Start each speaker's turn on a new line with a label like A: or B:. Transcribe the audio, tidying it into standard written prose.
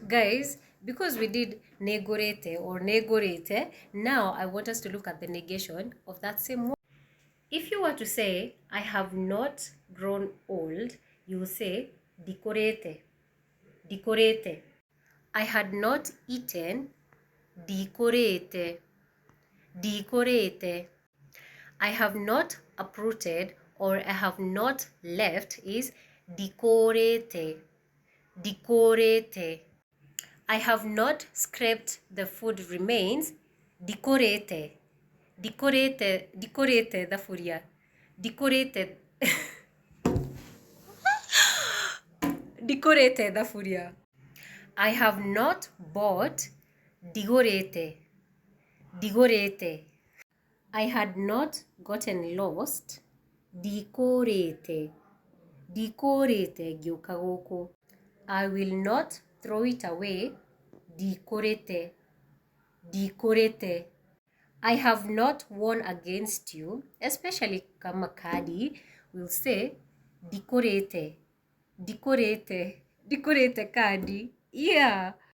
A: Guys, because we did Negūrīte or Nīngūrīte, now I want us to look at the negation of that same word. If you were to say, I have not grown old, you will say, Ndikūrīte, Ndikūrīte. I had not eaten, Ndikūrīte, Ndikūrīte. I have not uprooted or I have not left is Ndikūrīte, Ndikūrīte. I have not scraped the food remains, Ndikūrīte, Ndikūrīte, Ndikūrīte the furia, Ndikūrīte, Ndikūrīte the furia. I have not bought, Ndikūrīte, Ndikūrīte. I had not gotten lost, Ndikūrīte, Ndikūrīte gĩũka gũkũ. I will not throw it away, Ndikūrīte, Ndikūrīte. I have not won against you, especially kama kadi, we'll say Ndikūrīte, Ndikūrīte, Ndikūrīte kadi. Yeah.